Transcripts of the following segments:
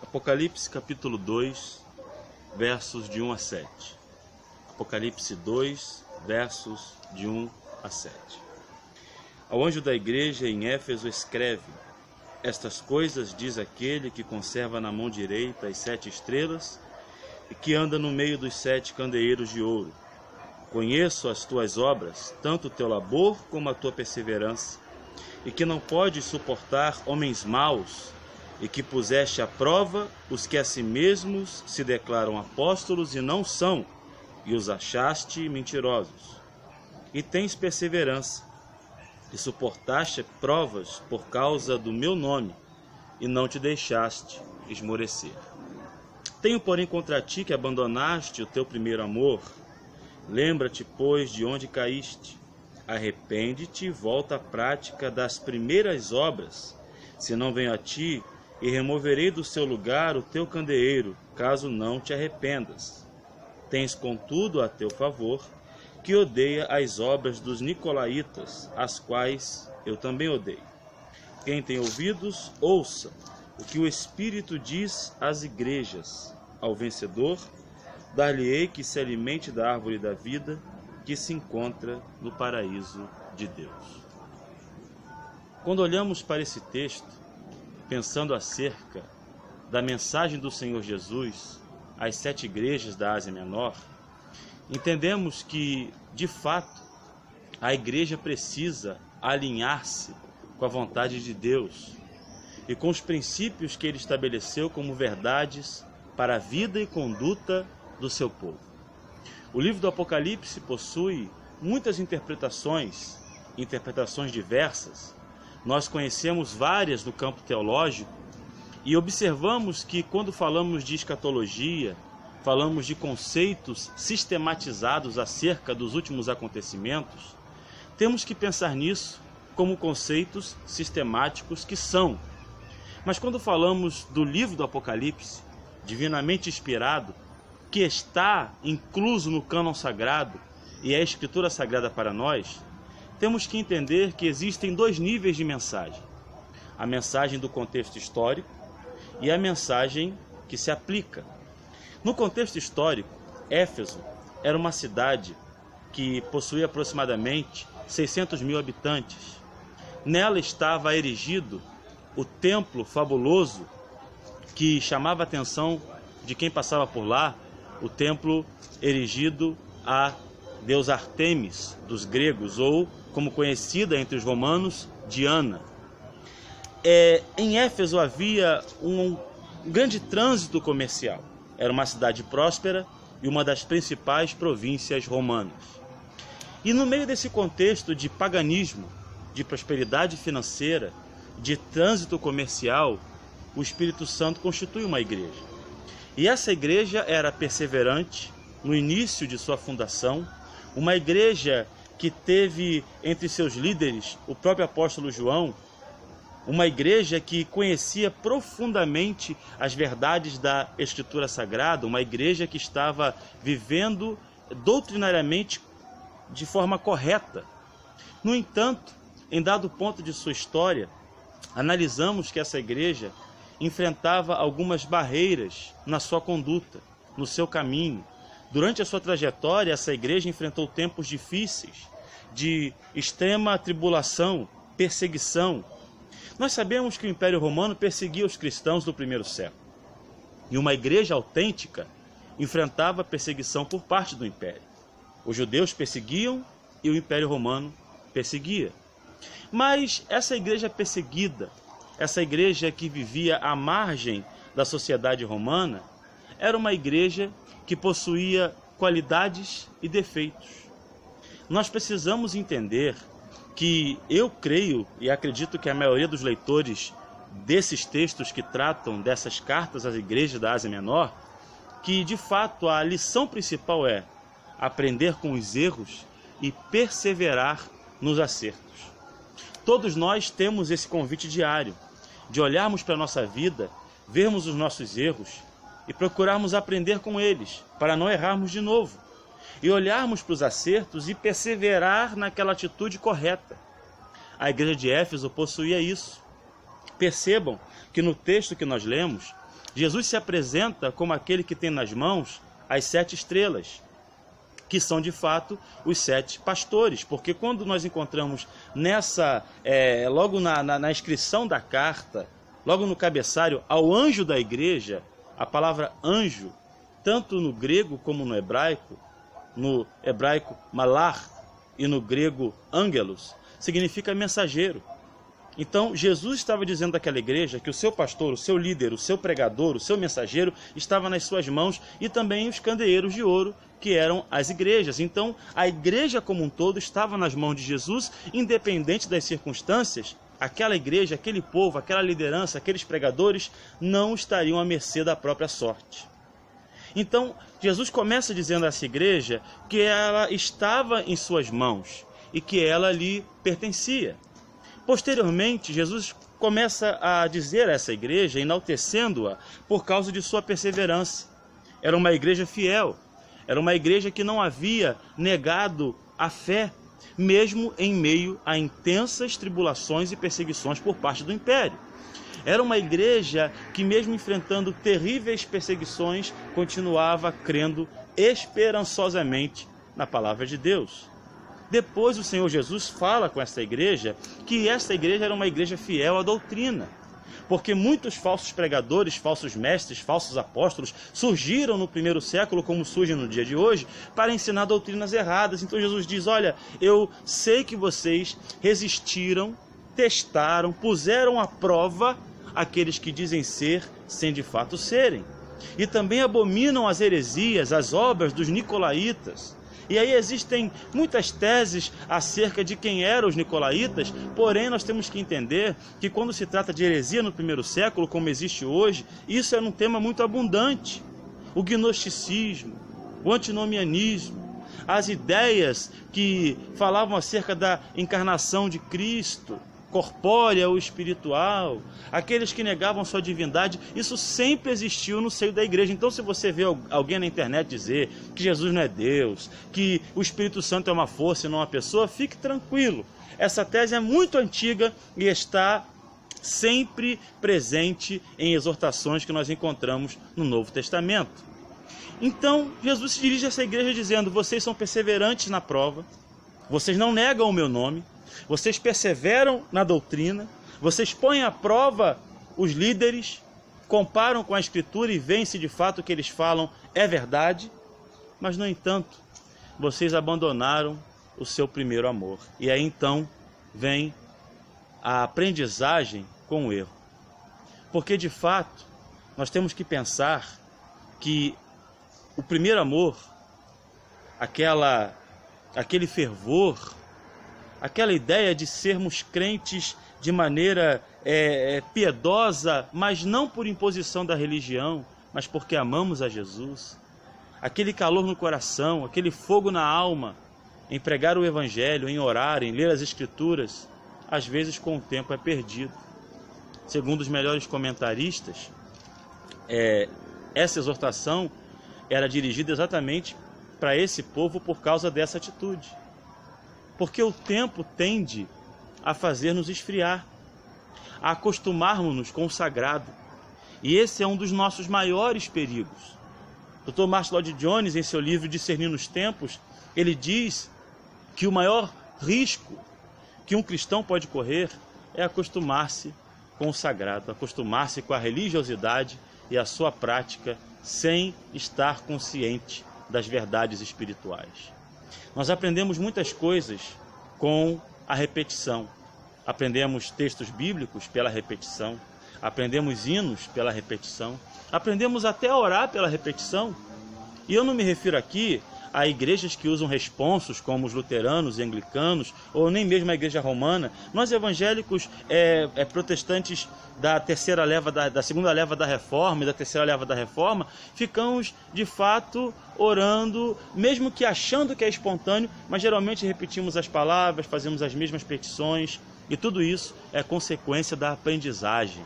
Apocalipse capítulo 2, versos de 1 a 7. Apocalipse 2, versos de 1 a 7. Ao anjo da igreja em Éfeso escreve: estas coisas diz aquele que conserva na mão direita as 7 estrelas e que anda no meio dos 7 candeeiros de ouro. Conheço as tuas obras, tanto o teu labor como a tua perseverança, e que não podes suportar homens maus, e que puseste à prova os que a si mesmos se declaram apóstolos e não são, e os achaste mentirosos. E tens perseverança, e suportaste provas por causa do meu nome, e não te deixaste esmorecer. Tenho, porém, contra ti que abandonaste o teu primeiro amor. Lembra-te, pois, de onde caíste. Arrepende-te e volta à prática das primeiras obras. Se não venho a ti, e removerei do seu lugar o teu candeeiro, caso não te arrependas. Tens, contudo, a teu favor, que odeia as obras dos nicolaítas, as quais eu também odeio. Quem tem ouvidos, ouça o que o Espírito diz às igrejas. Ao vencedor, dar-lhe-ei que se alimente da árvore da vida, que se encontra no paraíso de Deus. Quando olhamos para esse texto, pensando acerca da mensagem do Senhor Jesus às 7 igrejas da Ásia Menor, entendemos que, de fato, a igreja precisa alinhar-se com a vontade de Deus e com os princípios que Ele estabeleceu como verdades para a vida e conduta do seu povo. O livro do Apocalipse possui muitas interpretações diversas. Nós conhecemos várias no campo teológico e observamos que quando falamos de escatologia, falamos de conceitos sistematizados acerca dos últimos acontecimentos, temos que pensar nisso como conceitos sistemáticos que são. Mas quando falamos do livro do Apocalipse, divinamente inspirado, que está incluso no cânon sagrado e é a escritura sagrada para nós, temos que entender que existem 2 níveis de mensagem: a mensagem do contexto histórico e a mensagem que se aplica. No contexto histórico, Éfeso era uma cidade que possuía aproximadamente 600 mil habitantes. Nela estava erigido o templo fabuloso que chamava a atenção de quem passava por lá, o templo erigido a deusa Artemis dos gregos, ou, como conhecida entre os romanos, Diana. Em Éfeso havia um grande trânsito comercial. Era uma cidade próspera e uma das principais províncias romanas. E no meio desse contexto de paganismo, de prosperidade financeira, de trânsito comercial, o Espírito Santo constitui uma igreja. E essa igreja era perseverante no início de sua fundação, uma igreja que teve entre seus líderes o próprio apóstolo João, uma igreja que conhecia profundamente as verdades da Escritura Sagrada, uma igreja que estava vivendo doutrinariamente de forma correta. No entanto, em dado ponto de sua história, analisamos que essa igreja enfrentava algumas barreiras na sua conduta, no seu caminho. Durante a sua trajetória, essa igreja enfrentou tempos difíceis, de extrema tribulação, perseguição. Nós sabemos que o Império Romano perseguia os cristãos do primeiro século. E uma igreja autêntica enfrentava perseguição por parte do Império. Os judeus perseguiam e o Império Romano perseguia. Mas essa igreja perseguida, essa igreja que vivia à margem da sociedade romana, era uma igreja que possuía qualidades e defeitos. Nós precisamos entender que eu creio e acredito que a maioria dos leitores desses textos que tratam dessas cartas às igrejas da Ásia Menor, que de fato a lição principal é aprender com os erros e perseverar nos acertos. Todos nós temos esse convite diário de olharmos para a nossa vida, vermos os nossos erros e procurarmos aprender com eles, para não errarmos de novo. E olharmos para os acertos e perseverar naquela atitude correta. A igreja de Éfeso possuía isso. Percebam que no texto que nós lemos, Jesus se apresenta como aquele que tem nas mãos as 7 estrelas, que são de fato os 7 pastores, porque quando nós encontramos logo na inscrição da carta, logo no cabeçário, ao anjo da igreja, a palavra anjo, tanto no grego como no hebraico malar e no grego ângelos, significa mensageiro. Então Jesus estava dizendo àquela igreja que o seu pastor, o seu líder, o seu pregador, o seu mensageiro estava nas suas mãos, e também os candeeiros de ouro, que eram as igrejas. Então a igreja como um todo estava nas mãos de Jesus, independente das circunstâncias. Aquela igreja, aquele povo, aquela liderança, aqueles pregadores não estariam à mercê da própria sorte. Então Jesus começa dizendo a essa igreja que ela estava em suas mãos e que ela lhe pertencia. Posteriormente, Jesus começa a dizer a essa igreja, enaltecendo-a por causa de sua perseverança. Era uma igreja fiel, era uma igreja que não havia negado a fé, mesmo em meio a intensas tribulações e perseguições por parte do império. Era uma igreja que, mesmo enfrentando terríveis perseguições, continuava crendo esperançosamente na palavra de Deus. Depois o Senhor Jesus fala com essa igreja que essa igreja era uma igreja fiel à doutrina, porque muitos falsos pregadores, falsos mestres, falsos apóstolos surgiram no primeiro século, como surgem no dia de hoje, para ensinar doutrinas erradas. Então Jesus diz: olha, eu sei que vocês resistiram, testaram, puseram à prova aqueles que dizem ser sem de fato serem, e também abominam as heresias, as obras dos nicolaítas. E aí existem muitas teses acerca de quem eram os nicolaítas, porém nós temos que entender que quando se trata de heresia no primeiro século, como existe hoje, isso era um tema muito abundante. O gnosticismo, o antinomianismo, as ideias que falavam acerca da encarnação de Cristo, corpórea ou espiritual, aqueles que negavam sua divindade, isso sempre existiu no seio da igreja. Então, se você vê alguém na internet dizer que Jesus não é Deus, que o Espírito Santo é uma força e não uma pessoa, fique tranquilo. Essa tese é muito antiga e está sempre presente em exortações que nós encontramos no Novo Testamento. Então, Jesus se dirige a essa igreja dizendo: vocês são perseverantes na prova, vocês não negam o meu nome, vocês perseveram na doutrina, vocês põem à prova os líderes, comparam com a Escritura e veem se de fato o que eles falam é verdade, mas, no entanto, vocês abandonaram o seu primeiro amor. E aí então vem a aprendizagem com o erro. Porque, de fato, nós temos que pensar que o primeiro amor, aquele fervor, aquela ideia de sermos crentes de maneira piedosa, mas não por imposição da religião, mas porque amamos a Jesus, aquele calor no coração, aquele fogo na alma, em pregar o Evangelho, em orar, em ler as Escrituras, às vezes com o tempo é perdido. Segundo os melhores comentaristas, essa exortação era dirigida exatamente para esse povo por causa dessa atitude. Porque o tempo tende a fazer-nos esfriar, a acostumarmos-nos com o sagrado. E esse é um dos nossos maiores perigos. Dr. Martin Lloyd-Jones, em seu livro Discernindo os Tempos, ele diz que o maior risco que um cristão pode correr é acostumar-se com o sagrado, acostumar-se com a religiosidade e a sua prática sem estar consciente das verdades espirituais. Nós aprendemos muitas coisas com a repetição. Aprendemos textos bíblicos pela repetição, aprendemos hinos pela repetição, aprendemos até a orar pela repetição. E eu não me refiro aqui a igrejas que usam responsos como os luteranos e anglicanos, ou nem mesmo a igreja romana. Nós evangélicos protestantes da terceira leva, da segunda leva da Reforma e da terceira leva da Reforma, ficamos de fato orando, mesmo que achando que é espontâneo, mas geralmente repetimos as palavras, fazemos as mesmas petições, e tudo isso é consequência da aprendizagem.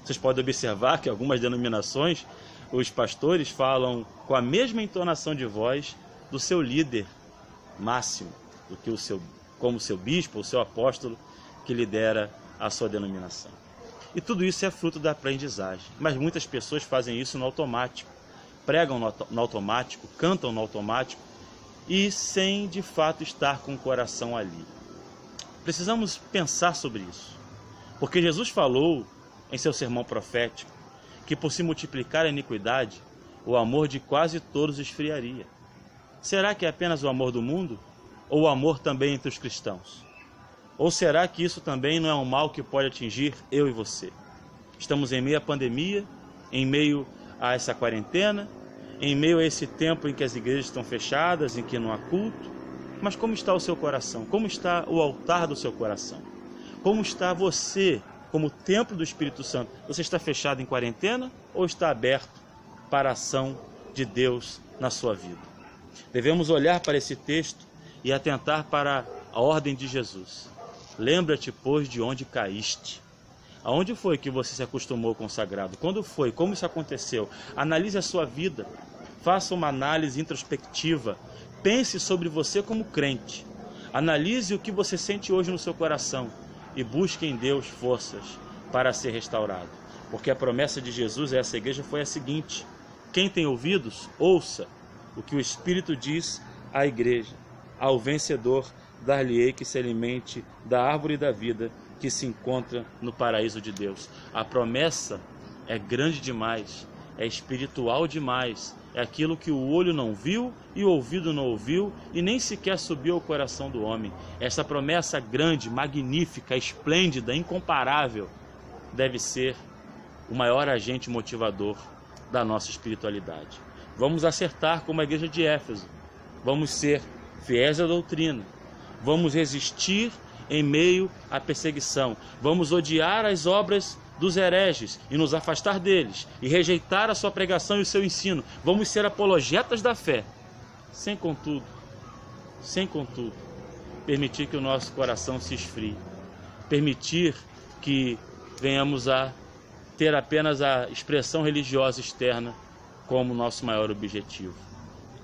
Vocês podem observar que algumas denominações, os pastores falam com a mesma entonação de voz do seu líder máximo, do que como o seu bispo, o seu apóstolo que lidera a sua denominação. E tudo isso é fruto da aprendizagem. Mas muitas pessoas fazem isso no automático. Pregam no automático, cantam no automático e sem de fato estar com o coração ali. Precisamos pensar sobre isso. Porque Jesus falou em seu sermão profético que por se multiplicar a iniquidade, o amor de quase todos esfriaria. Será que é apenas o amor do mundo? Ou o amor também entre os cristãos? Ou será que isso também não é um mal que pode atingir eu e você? Estamos em meio à pandemia, em meio a essa quarentena, em meio a esse tempo em que as igrejas estão fechadas, em que não há culto. Mas como está o seu coração? Como está o altar do seu coração? Como está você como templo do Espírito Santo? Você está fechado em quarentena ou está aberto para a ação de Deus na sua vida? Devemos olhar para esse texto e atentar para a ordem de Jesus. Lembra-te, pois, de onde caíste. Aonde foi que você se acostumou com o sagrado? Quando foi? Como isso aconteceu? Analise a sua vida. Faça uma análise introspectiva. Pense sobre você como crente. Analise o que você sente hoje no seu coração e busque em Deus forças para ser restaurado. Porque a promessa de Jesus a essa igreja foi a seguinte: quem tem ouvidos, ouça o que o Espírito diz à igreja. Ao vencedor, dar-lhe-ei que se alimente da árvore da vida que se encontra no paraíso de Deus. A promessa é grande demais, é espiritual demais, é aquilo que o olho não viu e o ouvido não ouviu e nem sequer subiu ao coração do homem. Essa promessa grande, magnífica, esplêndida, incomparável, deve ser o maior agente motivador da nossa espiritualidade. Vamos acertar como a igreja de Éfeso, vamos ser fiéis à doutrina, vamos resistir em meio à perseguição, vamos odiar as obras dos hereges e nos afastar deles e rejeitar a sua pregação e o seu ensino. Vamos ser apologetas da fé, sem contudo, permitir que o nosso coração se esfrie, permitir que venhamos a ter apenas a expressão religiosa externa como nosso maior objetivo.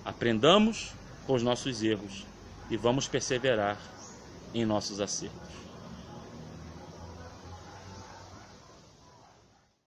Aprendamos com os nossos erros e vamos perseverar em nossos acertos.